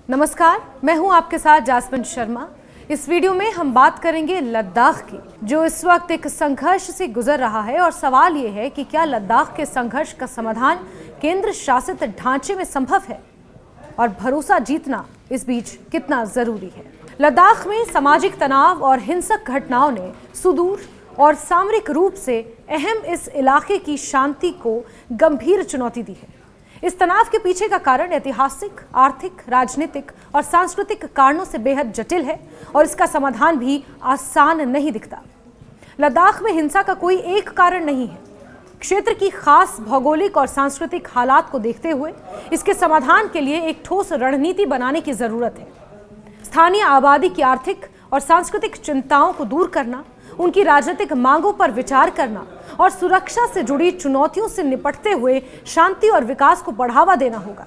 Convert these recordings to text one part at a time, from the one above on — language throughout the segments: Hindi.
नमस्कार, मैं हूं आपके साथ जासमिन शर्मा। इस वीडियो में हम बात करेंगे लद्दाख की, जो इस वक्त एक संघर्ष से गुजर रहा है। और सवाल ये है कि क्या लद्दाख के संघर्ष का समाधान केंद्र शासित ढांचे में संभव है और भरोसा जीतना इस बीच कितना जरूरी है। लद्दाख में सामाजिक तनाव और हिंसक घटनाओं ने सुदूर और सामरिक रूप से अहम इस इलाके की शांति को गंभीर चुनौती दी है। इस तनाव के पीछे का कारण ऐतिहासिक, आर्थिक, राजनीतिक और सांस्कृतिक कारणों से बेहद जटिल है और इसका समाधान भी आसान नहीं दिखता। लद्दाख में हिंसा का कोई एक कारण नहीं है। क्षेत्र की खास भौगोलिक और सांस्कृतिक हालात को देखते हुए इसके समाधान के लिए एक ठोस रणनीति बनाने की जरूरत है। स्थानीय आबादी की आर्थिक और सांस्कृतिक चिंताओं को दूर करना, उनकी राजनीतिक मांगों पर विचार करना और सुरक्षा से जुड़ी चुनौतियों से निपटते हुए शांति और विकास को बढ़ावा देना होगा।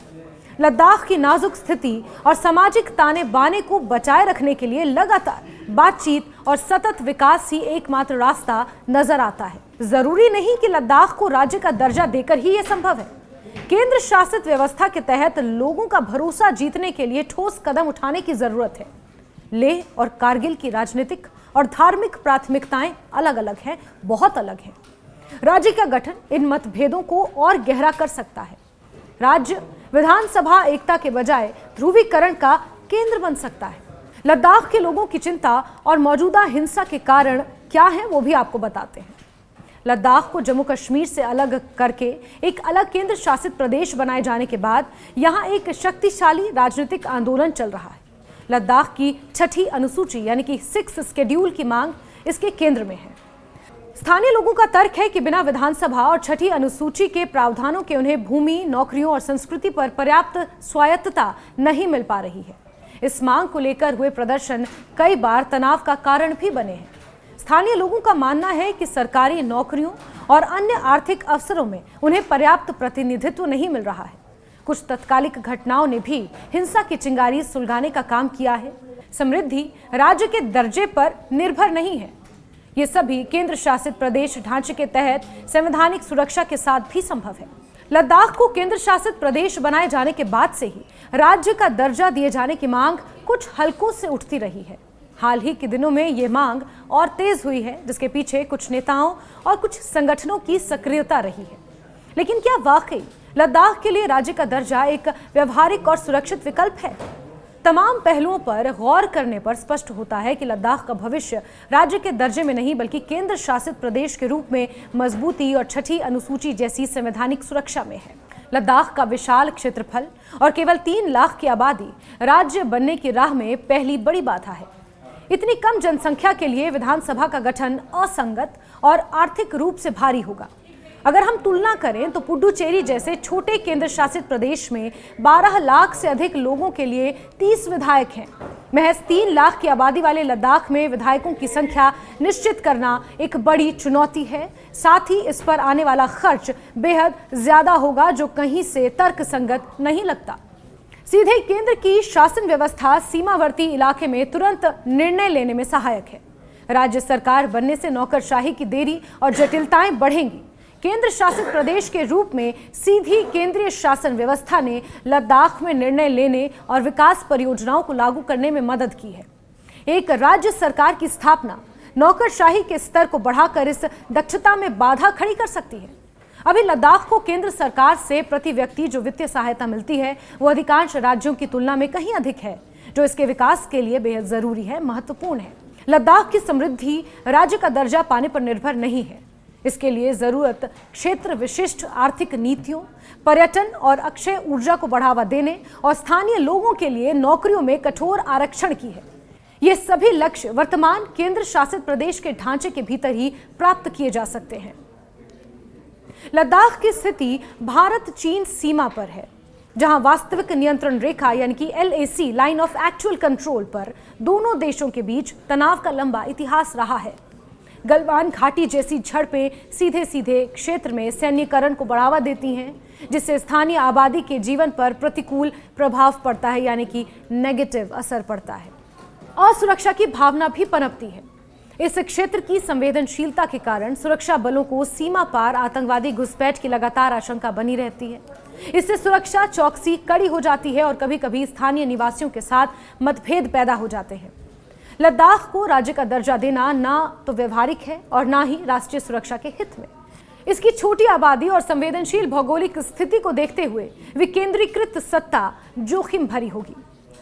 लद्दाख की नाजुक स्थिति और सामाजिक ताने बाने को बचाए रखने के लिए लगातार बातचीत और सतत विकास ही एकमात्र रास्ता नजर आता है। जरूरी नहीं कि लद्दाख को राज्य का दर्जा देकर ही यह संभव है। केंद्र शासित व्यवस्था के तहत लोगों का भरोसा जीतने के लिए ठोस कदम उठाने की जरूरत है। लेह और कारगिल की राजनीतिक और धार्मिक प्राथमिकताएं अलग अलग हैं, बहुत अलग हैं। राज्य का गठन इन मतभेदों को और गहरा कर सकता है। राज्य विधानसभा एकता के बजाय ध्रुवीकरण का केंद्र बन सकता है। लद्दाख के लोगों की चिंता और मौजूदा हिंसा के कारण क्या है वो भी आपको बताते हैं। लद्दाख को जम्मू कश्मीर से अलग करके एक अलग केंद्र शासित प्रदेश बनाए जाने के बाद यहां एक शक्तिशाली राजनीतिक आंदोलन चल रहा है। लद्दाख की छठी अनुसूची यानी कि 6th शेड्यूल की मांग इसके केंद्र में है। स्थानीय लोगों का तर्क है कि बिना विधानसभा और छठी अनुसूची के प्रावधानों के उन्हें भूमि, नौकरियों और संस्कृति पर पर्याप्त स्वायत्तता नहीं मिल पा रही है। इस मांग को लेकर हुए प्रदर्शन कई बार तनाव का कारण भी बने हैं। स्थानीय लोगों का मानना है कि सरकारी नौकरियों और अन्य आर्थिक अवसरों में उन्हें पर्याप्त प्रतिनिधित्व नहीं मिल रहा है। कुछ तत्कालिक घटनाओं ने भी हिंसा की चिंगारी सुलगाने का काम किया है। समृद्धि राज्य के दर्जे पर निर्भर नहीं है। ये सभी केंद्र शासित प्रदेश ढांचे के तहत संवैधानिक सुरक्षा के साथ भी संभव है। लद्दाख को केंद्र शासित प्रदेश बनाए जाने के बाद से ही राज्य का दर्जा दिए जाने की मांग कुछ हलकों से उठती रही है। हाल ही के दिनों में ये मांग और तेज हुई है, जिसके पीछे कुछ नेताओं और कुछ संगठनों की सक्रियता रही है। लेकिन क्या वाकई लद्दाख के लिए राज्य का दर्जा एक व्यवहारिक और सुरक्षित विकल्प है? तमाम पहलुओं पर गौर करने पर स्पष्ट होता है कि लद्दाख का भविष्य राज्य के दर्जे में नहीं बल्कि केंद्र शासित प्रदेश के रूप में मजबूती और छठी अनुसूची जैसी संवैधानिक सुरक्षा में है। लद्दाख का विशाल क्षेत्रफल और केवल 3 लाख की आबादी राज्य बनने की राह में पहली बड़ी बाधा है। इतनी कम जनसंख्या के लिए विधानसभा का गठन असंगत और आर्थिक रूप से भारी होगा। अगर हम तुलना करें तो पुडुचेरी जैसे छोटे केंद्र शासित प्रदेश में 12 लाख से अधिक लोगों के लिए 30 विधायक हैं। महज 3 लाख की आबादी वाले लद्दाख में विधायकों की संख्या निश्चित करना एक बड़ी चुनौती है। साथ ही इस पर आने वाला खर्च बेहद ज्यादा होगा, जो कहीं से तर्कसंगत नहीं लगता। सीधे केंद्र की शासन व्यवस्था सीमावर्ती इलाके में तुरंत निर्णय लेने में सहायक है। राज्य सरकार बनने से नौकरशाही की देरी और जटिलताएं बढ़ेंगी। केंद्र शासित प्रदेश के रूप में सीधी केंद्रीय शासन व्यवस्था ने लद्दाख में निर्णय लेने और विकास परियोजनाओं को लागू करने में मदद की है। एक राज्य सरकार की स्थापना नौकरशाही के स्तर को बढ़ाकर इस दक्षता में बाधा खड़ी कर सकती है। अभी लद्दाख को केंद्र सरकार से प्रति व्यक्ति जो वित्तीय सहायता मिलती है वो अधिकांश राज्यों की तुलना में कहीं अधिक है, जो इसके विकास के लिए बेहद जरूरी है, महत्वपूर्ण है। लद्दाख की समृद्धि राज्य का दर्जा पाने पर निर्भर नहीं है। इसके लिए जरूरत क्षेत्र विशिष्ट आर्थिक नीतियों, पर्यटन और अक्षय ऊर्जा को बढ़ावा देने और स्थानीय लोगों के लिए नौकरियों में कठोर आरक्षण की है। ये सभी लक्ष्य वर्तमान केंद्र शासित प्रदेश के ढांचे के भीतर ही प्राप्त किए जा सकते हैं। लद्दाख की स्थिति भारत चीन सीमा पर है, जहां वास्तविक नियंत्रण रेखा यानी कि LAC line of actual control पर दोनों देशों के बीच तनाव का लंबा इतिहास रहा है। गलवान घाटी जैसी झड़पें सीधे सीधे क्षेत्र में सैन्यीकरण को बढ़ावा देती हैं, जिससे स्थानीय आबादी के जीवन पर प्रतिकूल प्रभाव पड़ता है, यानी कि नेगेटिव असर पड़ता है। असुरक्षा की भावना भी पनपती है। इस क्षेत्र की संवेदनशीलता के कारण सुरक्षा बलों को सीमा पार आतंकवादी घुसपैठ की लगातार आशंका बनी रहती है। इससे सुरक्षा चौकसी कड़ी हो जाती है और कभी कभी स्थानीय निवासियों के साथ मतभेद पैदा हो जाते हैं। लद्दाख को राज्य का दर्जा देना ना तो व्यवहारिक है और ना ही राष्ट्रीय सुरक्षा के हित में। इसकी छोटी आबादी और संवेदनशील भौगोलिक स्थिति को देखते हुए विकेंद्रीकृत सत्ता जोखिम भरी होगी।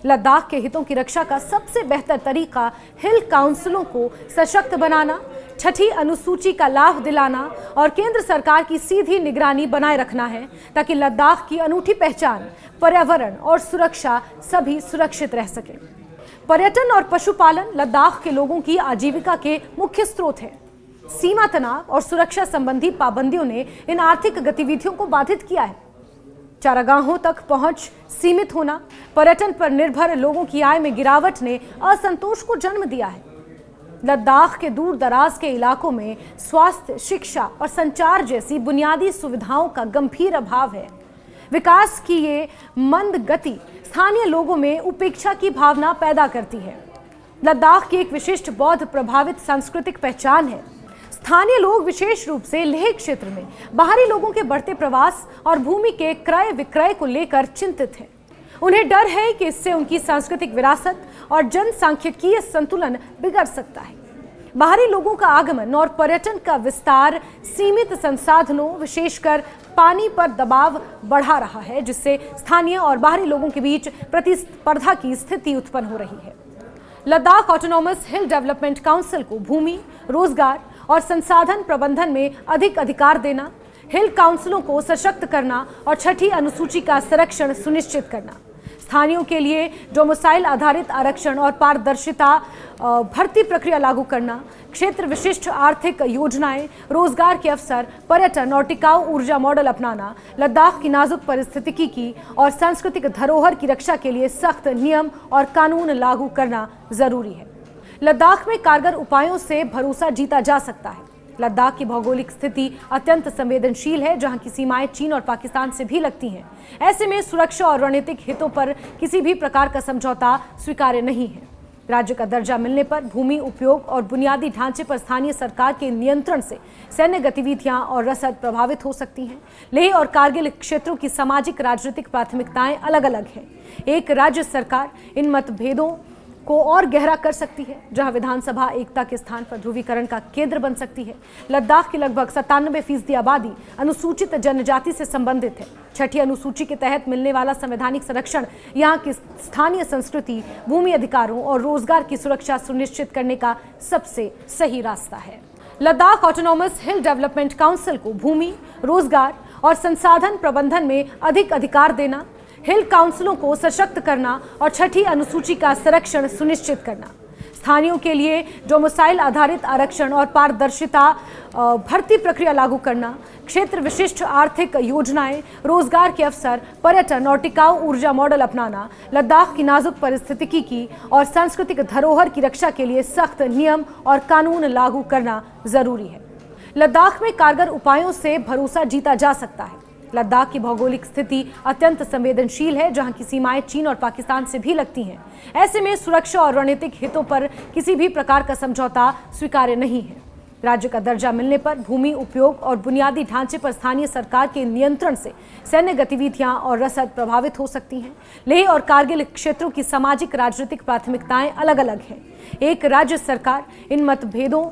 लद्दाख के हितों की रक्षा का सबसे बेहतर तरीका हिल काउंसिलों को सशक्त बनाना, छठी अनुसूची का लाभ दिलाना और केंद्र सरकार की सीधी निगरानी बनाए रखना है, ताकि लद्दाख की अनूठी पहचान, पर्यावरण और सुरक्षा सभी सुरक्षित रह सके। पर्यटन और पशुपालन लद्दाख के लोगों की आजीविका के मुख्य स्रोत है। सीमा तनाव और सुरक्षा संबंधी पाबंदियों ने इन आर्थिक गतिविधियों को बाधित किया है। चारागाहों तक पहुंच सीमित होना, पर्यटन पर निर्भर लोगों की आय में गिरावट ने असंतोष को जन्म दिया है। लद्दाख के दूर दराज के इलाकों में स्वास्थ्य, शिक्षा और संचार जैसी बुनियादी सुविधाओं का गंभीर अभाव है। विकास की ये मंद गति स्थानीय लोगों में उपेक्षा की भावना पैदा करती है। लद्दाख की एक विशिष्ट बौद्ध प्रभावित सांस्कृतिक पहचान है। स्थानीय लोग विशेष रूप से लेह क्षेत्र में बाहरी लोगों के बढ़ते प्रवास और भूमि के क्रय विक्रय को लेकर चिंतित हैं। उन्हें डर है कि इससे उनकी सांस्कृतिक विरासत और जनसांख्यिकीय संतुलन बिगड़ सकता है। बाहरी लोगों का आगमन और पर्यटन का विस्तार सीमित संसाधनों, विशेषकर पानी पर दबाव बढ़ा रहा है, जिससे स्थानीय और बाहरी लोगों के बीच प्रतिस्पर्धा की स्थिति उत्पन्न हो रही है। लद्दाख ऑटोनॉमस हिल डेवलपमेंट काउंसिल को भूमि, रोजगार और संसाधन प्रबंधन में अधिक अधिकार देना, हिल काउंसिलों को सशक्त करना और छठी अनुसूची का संरक्षण सुनिश्चित करना, स्थानीयों के लिए डोमिसाइल आधारित आरक्षण और पारदर्शिता भर्ती प्रक्रिया लागू करना, क्षेत्र विशिष्ट आर्थिक योजनाएं, रोजगार के अवसर, पर्यटन और टिकाऊ ऊर्जा मॉडल अपनाना, लद्दाख की नाजुक परिस्थितिकी की और सांस्कृतिक धरोहर की रक्षा के लिए सख्त नियम और कानून लागू करना जरूरी है। लद्दाख में कारगर उपायों से भरोसा जीता जा सकता है। लद्दाख की भौगोलिक स्थिति अत्यंत संवेदनशील है, जहां की सीमाएं चीन और पाकिस्तान से भी लगती हैं। ऐसे में सुरक्षा और रणनीतिक हितों पर किसी भी प्रकार का समझौता स्वीकार्य नहीं है। राज्य का दर्जा मिलने पर भूमि उपयोग और बुनियादी ढांचे पर स्थानीय सरकार के नियंत्रण से सैन्य गतिविधियां और रसद प्रभावित हो सकती हैं। लेह और कारगिल क्षेत्रों की सामाजिक राजनीतिक प्राथमिकताएं अलग अलग हैं। एक राज्य सरकार इन मतभेदों को और गहरा कर सकती है, जहां विधानसभा एकता के स्थान पर ध्रुवीकरण का केंद्र बन सकती है। लद्दाख की लगभग 97% आबादी अनुसूचित जनजाति से संबंधित है। छठी अनुसूची के तहत मिलने वाला संवैधानिक संरक्षण यहाँ की स्थानीय संस्कृति, भूमि अधिकारों और रोजगार की सुरक्षा सुनिश्चित करने का सबसे सही रास्ता है। लद्दाख ऑटोनॉमस हिल डेवलपमेंट काउंसिल को भूमि, रोजगार और संसाधन प्रबंधन में अधिक अधिकार देना, हिल काउंसिलों को सशक्त करना और छठी अनुसूची का संरक्षण सुनिश्चित करना, स्थानीयों के लिए डोमिसाइल आधारित आरक्षण और पारदर्शिता भर्ती प्रक्रिया लागू करना, क्षेत्र विशिष्ट आर्थिक योजनाएं, रोजगार के अवसर, पर्यटन और टिकाऊ ऊर्जा मॉडल अपनाना, लद्दाख की नाजुक परिस्थितिकी की और सांस्कृतिक धरोहर की रक्षा के लिए सख्त नियम और कानून लागू करना जरूरी है। लद्दाख में कारगर उपायों से भरोसा जीता जा सकता है। लद्दाख की भौगोलिक स्थिति अत्यंत संवेदनशील है, जहां की सीमाएं चीन और पाकिस्तान से भी लगती हैं। ऐसे में सुरक्षा और रणनीतिक हितों पर किसी भी प्रकार का समझौता स्वीकार्य नहीं है। राज्य का दर्जा मिलने पर भूमि उपयोग और बुनियादी ढांचे पर स्थानीय सरकार के नियंत्रण से सैन्य गतिविधियां और रसद प्रभावित हो सकती हैं। लेह और कारगिल क्षेत्रों की सामाजिक राजनीतिक प्राथमिकताएं अलग अलग हैं। एक राज्य सरकार इन मतभेदों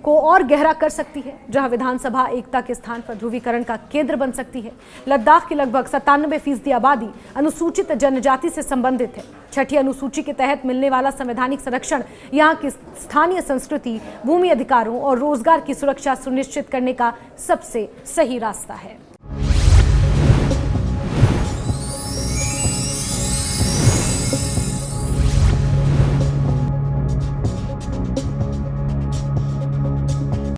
को और गहरा कर सकती है, जहां विधानसभा एकता के स्थान पर ध्रुवीकरण का केंद्र बन सकती है। लद्दाख की लगभग 97% आबादी अनुसूचित जनजाति से संबंधित है। छठी अनुसूची के तहत मिलने वाला संवैधानिक संरक्षण यहाँ की स्थानीय संस्कृति, भूमि अधिकारों और रोजगार की सुरक्षा सुनिश्चित करने का सबसे सही रास्ता है।